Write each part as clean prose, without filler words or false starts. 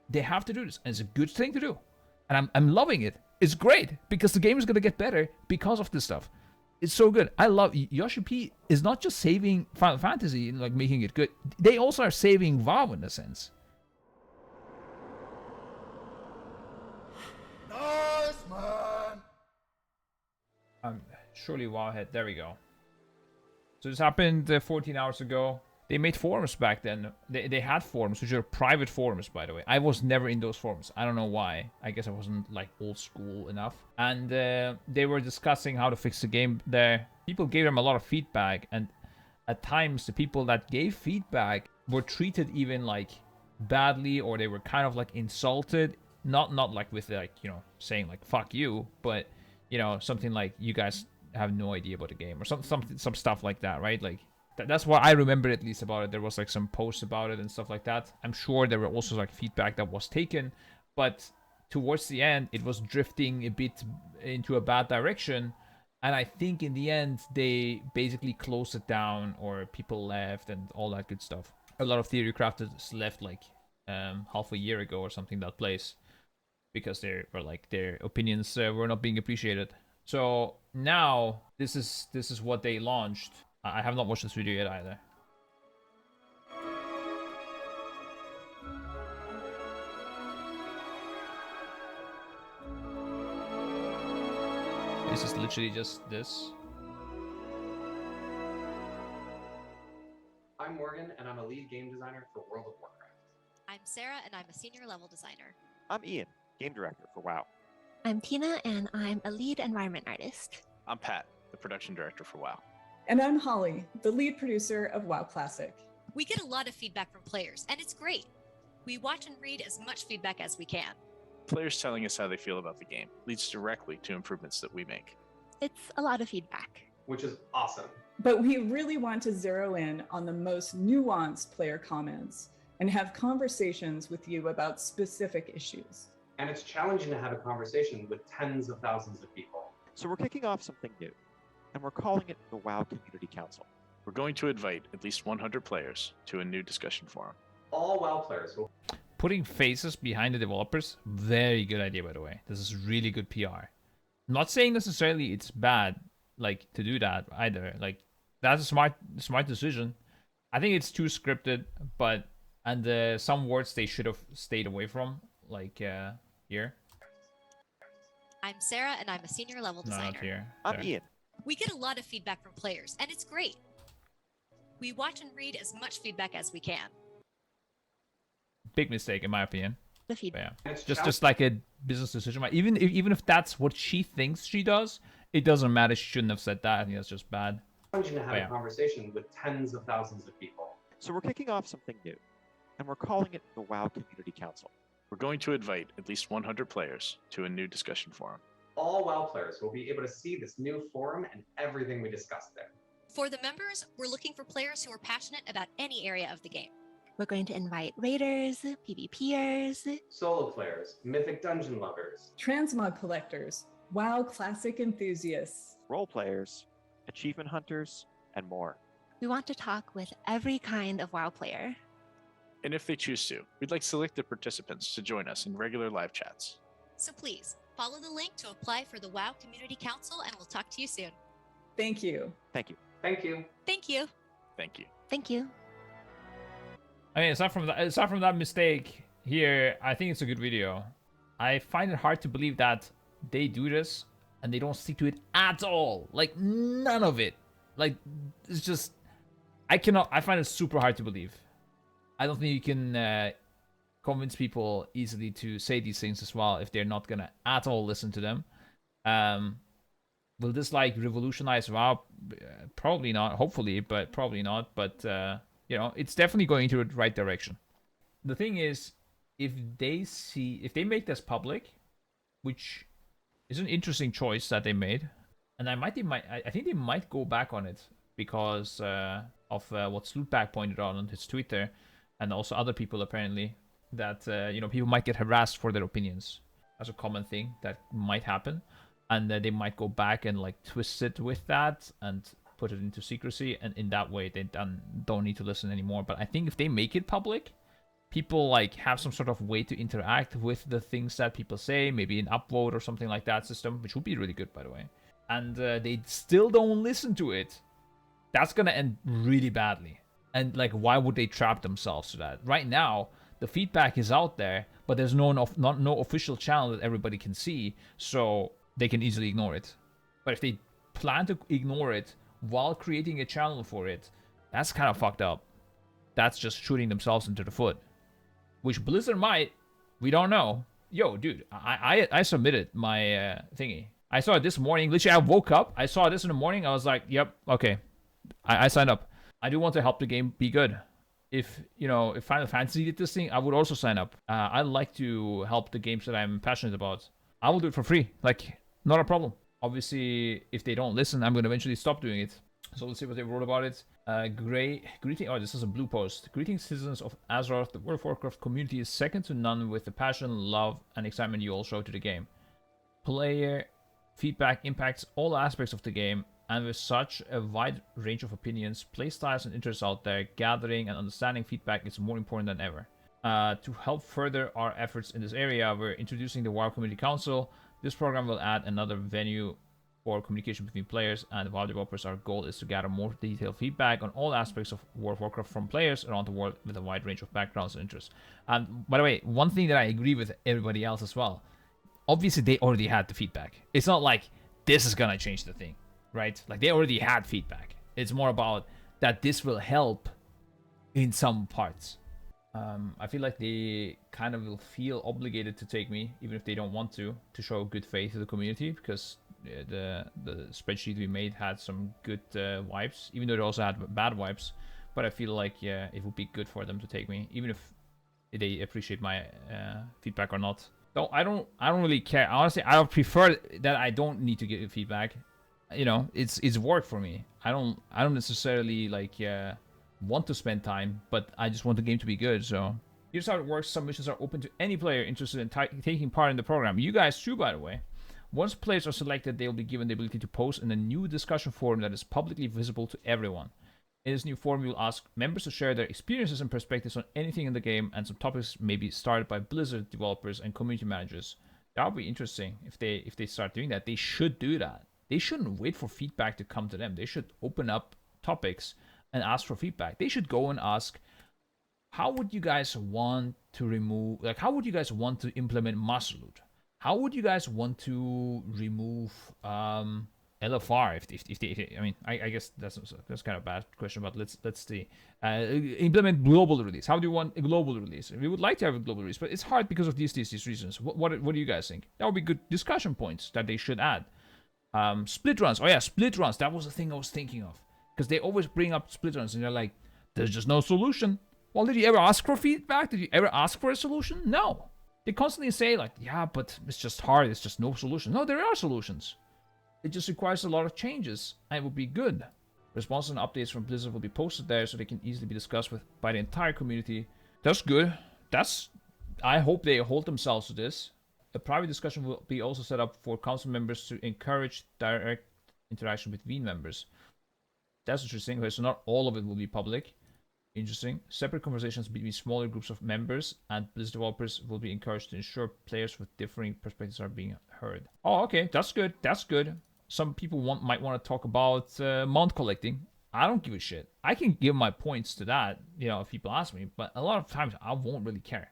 They have to do this, and it's a good thing to do. And I'm loving it. It's great because the game is gonna get better because of this stuff. It's so good. I love Yoshi P is not just saving Final Fantasy and like making it good. They also are saving WoW in a sense. Nice, man. Surely Wowhead. There we go. So this happened 14 hours ago. They made forums back then. They had forums, which are private forums, by the way. I was never in those forums. I don't know why. I guess I wasn't like old school enough. And they were discussing how to fix the game there. People gave them a lot of feedback, and at times the people that gave feedback were treated even like badly, or they were kind of like insulted. Not like with like, you know, saying like fuck you, but you know, something like you guys have no idea about the game, or some stuff like that, right? Like that's what I remember at least about it. There was like some posts about it and stuff like that. I'm sure there were also like feedback that was taken, but towards the end it was drifting a bit into a bad direction, and I think in the end they basically closed it down, or people left and all that good stuff. A lot of theory crafters left like half a year ago or something, that place, because they were like their opinions were not being appreciated. So now this is what they launched. I have not watched this video yet either. This is literally just this. I'm Morgan, and I'm a lead game designer for World of Warcraft. I'm Sarah, and I'm a senior level designer. I'm Ian, game director for WoW. I'm Tina, and I'm a lead environment artist. I'm Pat, the production director for WoW. And I'm Holly, the lead producer of WoW Classic. We get a lot of feedback from players, and it's great. We watch and read as much feedback as we can. Players telling us how they feel about the game leads directly to improvements that we make. It's a lot of feedback. Which is awesome. But we really want to zero in on the most nuanced player comments and have conversations with you about specific issues. And it's challenging to have a conversation with tens of thousands of people. So we're kicking off something new, and we're calling it the WoW Community Council. We're going to invite at least 100 players to a new discussion forum. All WoW players will... Putting faces behind the developers, very good idea, by the way. This is really good PR. I'm not saying necessarily it's bad, like, to do that either. Like, that's a smart decision. I think it's too scripted, but and some words they should have stayed away from, like here. I'm Sarah, and I'm a senior level No, designer. not here. I'm There. Ian. We get a lot of feedback from players, and it's great. We watch and read as much feedback as we can. Big mistake in my opinion. The But feedback. yeah, It's just like a business decision. Even if that's what she thinks she does, it doesn't matter. She shouldn't have said that. I think that's just bad. challenging to have Yeah. a conversation with tens of thousands of people. So we're kicking off something new, and we're calling it the WoW Community Council. We're going to invite at least 100 players to a new discussion forum. All WoW players will be able to see this new forum and everything we discussed there. For the members, we're looking for players who are passionate about any area of the game. We're going to invite raiders, PvPers, Solo players, mythic dungeon lovers, Transmog collectors, WoW Classic enthusiasts. Role players, achievement hunters, and more. we want to talk with every kind of WoW player. And if they choose to, we'd like selected participants to join us in regular live chats. So please, follow the link to apply for the WoW Community Council, and we'll talk to you soon. Thank you. Thank you. Thank you. Thank you. Thank you. Thank you. I mean, aside from that mistake here, I think it's a good video. I find it hard to believe that they do this and they don't stick to it at all. Like, none of it. Like, it's just... I find it super hard to believe. I don't think you can convince people easily to say these things as well if they're not gonna at all listen to them. Will this, like, revolutionize WoW? Probably not. Hopefully, but probably not. But, you know, it's definitely going into the right direction. The thing is, if they make this public, which is an interesting choice that they made, and I think they might go back on it because of what Slootback pointed out on his Twitter, and also other people apparently, that you know, people might get harassed for their opinions. That's a common thing that might happen, and they might go back and like twist it with that and put it into secrecy, and in that way they don't need to listen anymore. But I think if they make it public, people like have some sort of way to interact with the things that people say, maybe an upvote or something like that system, which would be really good, by the way. And they still don't listen to it. That's gonna end really badly. And like, why would they trap themselves to that? Right now, the feedback is out there, but there's no official channel that everybody can see, so they can easily ignore it. But if they plan to ignore it while creating a channel for it, that's kind of fucked up. That's just shooting themselves into the foot. Which Blizzard might, we don't know. Yo, dude, I submitted my thingy. I saw it this morning. Literally, I woke up, I saw this in the morning, I was like, yep, okay. I signed up. I do want to help the game be good. If, you know, if Final Fantasy did this thing, I would also sign up. I like to help the games that I'm passionate about. I will do it for free. Like, not a problem. Obviously, if they don't listen, I'm going to eventually stop doing it. So let's see what they wrote about it. Greeting. Oh, this is a blue post. Greetings, citizens of Azeroth. The World of Warcraft community is second to none with the passion, love, and excitement you all show to the game. Player feedback impacts all aspects of the game, and with such a wide range of opinions, playstyles, and interests out there, gathering and understanding feedback is more important than ever. To help further our efforts in this area, we're introducing the WoW Community Council. This program will add another venue for communication between players and WoW developers. Our goal is to gather more detailed feedback on all aspects of World of Warcraft from players around the world with a wide range of backgrounds and interests. And by the way, one thing that I agree with everybody else as well, obviously they already had the feedback. It's not like this is gonna change the thing, right? Like, they already had feedback. It's more about that this will help in some parts. I feel like they kind of will feel obligated to take me, even if they don't want to show good faith to the community, because the spreadsheet we made had some good vibes, even though it also had bad vibes. But I feel like, yeah, it would be good for them to take me, even if they appreciate my feedback or not. So I don't really care. Honestly, I would prefer that I don't need to give feedback. You know, it's work for me. I don't necessarily like want to spend time, but I just want the game to be good. So here's how it works. Submissions are open to any player interested in taking part in the program. You guys too, by the way. Once players are selected, they will be given the ability to post in a new discussion forum that is publicly visible to everyone. In this new forum, we will ask members to share their experiences and perspectives on anything in the game, and some topics may be started by Blizzard developers and community managers. That would be interesting if they start doing that. They should do that. They shouldn't wait for feedback to come to them. They should open up topics and ask for feedback. They should go and ask, how would you guys want to remove, like, how would you guys want to implement master loot? How would you guys want to remove LFR? If they, I mean, I guess that's kind of a bad question, but let's see. Implement global release. How do you want a global release? We would like to have a global release, but it's hard because of these reasons. What do you guys think? That would be good discussion points that they should add. Split runs. Oh yeah, split runs. That was the thing I was thinking of. Because they always bring up split runs and they're like, there's just no solution. Well, did you ever ask for feedback? Did you ever ask for a solution? No. They constantly say like, yeah, but it's just hard. It's just no solution. No, there are solutions. It just requires a lot of changes, and it will be good. Responses and updates from Blizzard will be posted there so they can easily be discussed by the entire community. That's good. I hope they hold themselves to this. A private discussion will be also set up for council members to encourage direct interaction between members. That's interesting. Okay, so not all of it will be public. Interesting. Separate conversations between smaller groups of members and Blizzard developers will be encouraged to ensure players with differing perspectives are being heard. Oh, okay. That's good. That's good. Some people might want to talk about mount collecting. I don't give a shit. I can give my points to that, you know, if people ask me, but a lot of times I won't really care.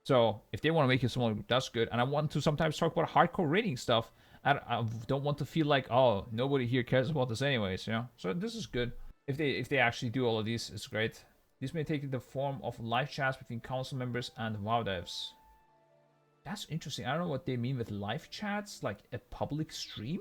So if they want to make it smaller group, that's good. And I want to sometimes talk about hardcore rating stuff. I don't want to feel like, oh, nobody here cares about this anyways, you know. So this is good. If they actually do all of these, it's great. This may take the form of live chats between council members and WoW devs. That's interesting. I don't know what they mean with live chats, like a public stream,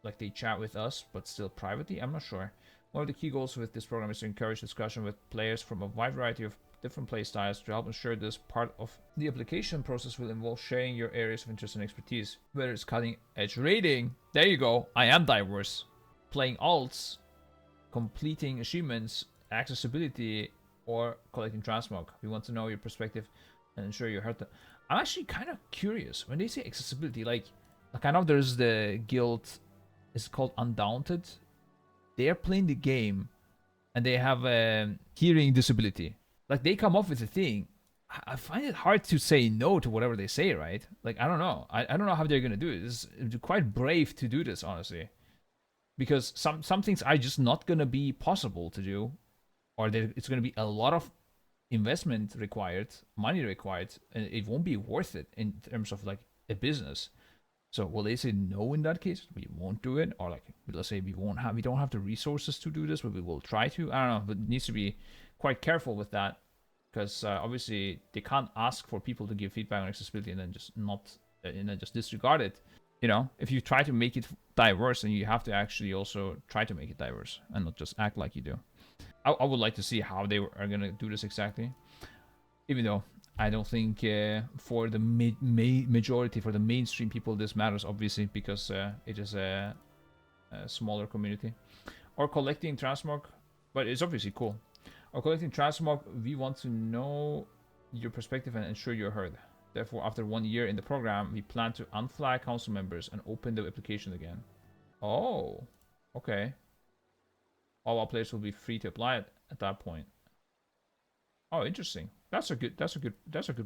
like they chat with us but still privately. I'm not sure. One of the key goals with this program is to encourage discussion with players from a wide variety of different playstyles to help ensure this part of the application process will involve sharing your areas of interest and expertise. Whether it's cutting edge rating, there you go, I am diverse. Playing alts, completing achievements, accessibility, or collecting transmog. We want to know your perspective and ensure you heard that. I'm actually kind of curious when they say accessibility. Like I know there's the guild, it's called Undaunted. They are playing the game and they have a hearing disability. Like they come up with a thing. I find it hard to say no to whatever they say, right? Like, I don't know. I don't know how they're gonna do it. It's quite brave to do this, honestly, because some things are just not gonna be possible to do, or it's gonna be a lot of investment required, money required, and it won't be worth it in terms of like a business. So will they say no in that case? We won't do it, or like let's say we don't have the resources to do this, but we will try to. I don't know, but it needs to be quite careful with that, because obviously they can't ask for people to give feedback on accessibility and then just disregard it. You know, if you try to make it diverse, then you have to actually also try to make it diverse and not just act like you do. I would like to see how they are gonna do this exactly, even though I don't think for the majority, for the mainstream people, this matters, obviously, because it is a smaller community. Or collecting transmog, but it's obviously cool. Or collecting transmog, we want to know your perspective and ensure you're heard. Therefore, after 1 year in the program, we plan to unflag council members and open the application again. Oh, okay. All our players will be free to apply it at that point. Oh, interesting. That's a good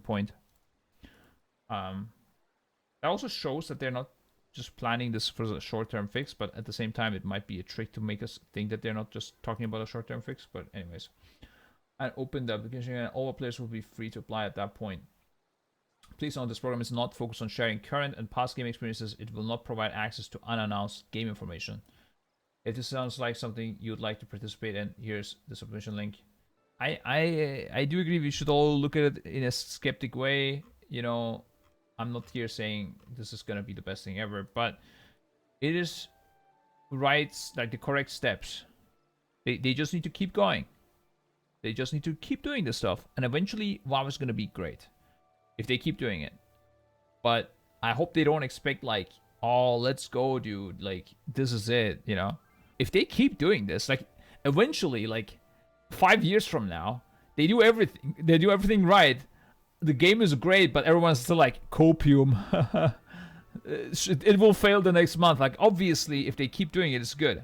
point. That also shows that they're not just planning this for a short-term fix, but at the same time, it might be a trick to make us think that they're not just talking about a short-term fix. But anyways, and open the application and all our players will be free to apply at that point. Please note this program is not focused on sharing current and past game experiences. It will not provide access to unannounced game information. If this sounds like something you'd like to participate in, here's the submission link. I do agree we should all look at it in a skeptic way. You know, I'm not here saying this is gonna be the best thing ever, but it is right, like the correct steps. They just need to keep going. They just need to keep doing this stuff, and eventually WoW is gonna be great if they keep doing it. But I hope they don't expect like, oh, let's go, dude. Like, this is it, you know? If they keep doing this, like, eventually, like, 5 years from now, they do everything right. The game is great, but everyone's still like, copium. It will fail the next month. Like, obviously, if they keep doing it, it's good.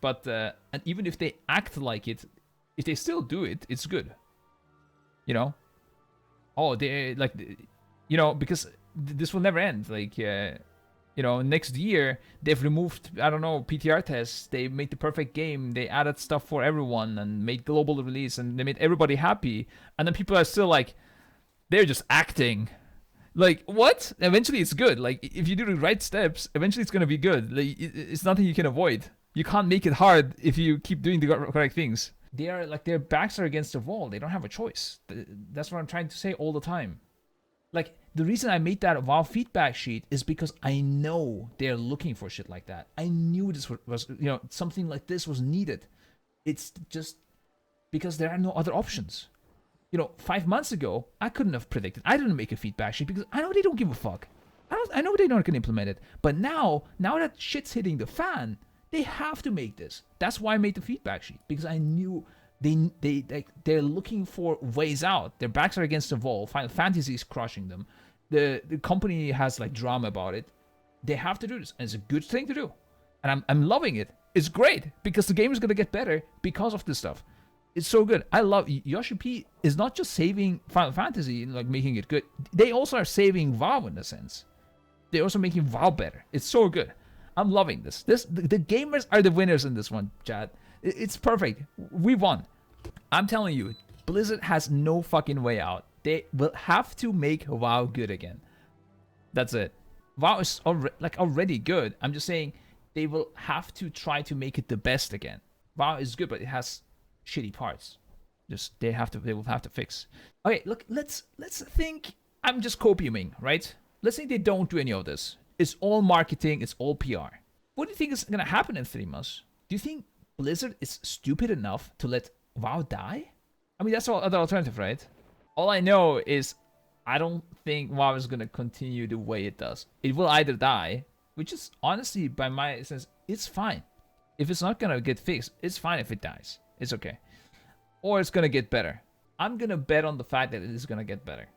But, and even if they act like it, if they still do it, it's good. You know? Oh, they, like, you know, because this will never end. Like, you know, next year, they've removed, I don't know, PTR tests. They made the perfect game. They added stuff for everyone and made global release. And they made everybody happy. And then people are still like, they're just acting. Like, what? Eventually, it's good. Like, if you do the right steps, eventually it's going to be good. Like, it's nothing you can avoid. You can't make it hard if you keep doing the correct things. They are, like, their backs are against the wall. They don't have a choice. That's what I'm trying to say all the time. Like, the reason I made that WoW feedback sheet is because I know they're looking for shit like that. I knew this was, you know, something like this was needed. It's just because there are no other options. You know, 5 months ago, I couldn't have predicted. I didn't make a feedback sheet because I know they don't give a fuck. I know they're not going to implement it. But now that shit's hitting the fan, they have to make this. That's why I made the feedback sheet, because I knew they're looking for ways out. Their backs are against the wall. Final Fantasy is crushing them. The company has like drama about it. They have to do this, and it's a good thing to do. And I'm loving it. It's great because the game is gonna get better because of this stuff. It's so good. I love Yoshi P is not just saving Final Fantasy and like making it good. They also are saving WoW in a sense. They're also making WoW better. It's so good. I'm loving this. The gamers are the winners in this one, Chad. It's perfect. We won. I'm telling you, Blizzard has no fucking way out. They will have to make WoW good again. That's it. WoW is already good. I'm just saying they will have to try to make it the best again. WoW is good, but it has shitty parts. They will have to fix. Okay, look, let's think I'm just copiuming, right? Let's think they don't do any of this. It's all marketing, it's all PR. What do you think is gonna happen in 3 months? Do you think Blizzard is stupid enough to let WoW die? I mean, that's all other alternative, right? All I know is I don't think WoW is gonna continue the way it does. It will either die, which is honestly, by my sense, it's fine. If it's not gonna get fixed, it's fine if it dies. It's okay. Or it's gonna get better. I'm gonna bet on the fact that it is gonna get better.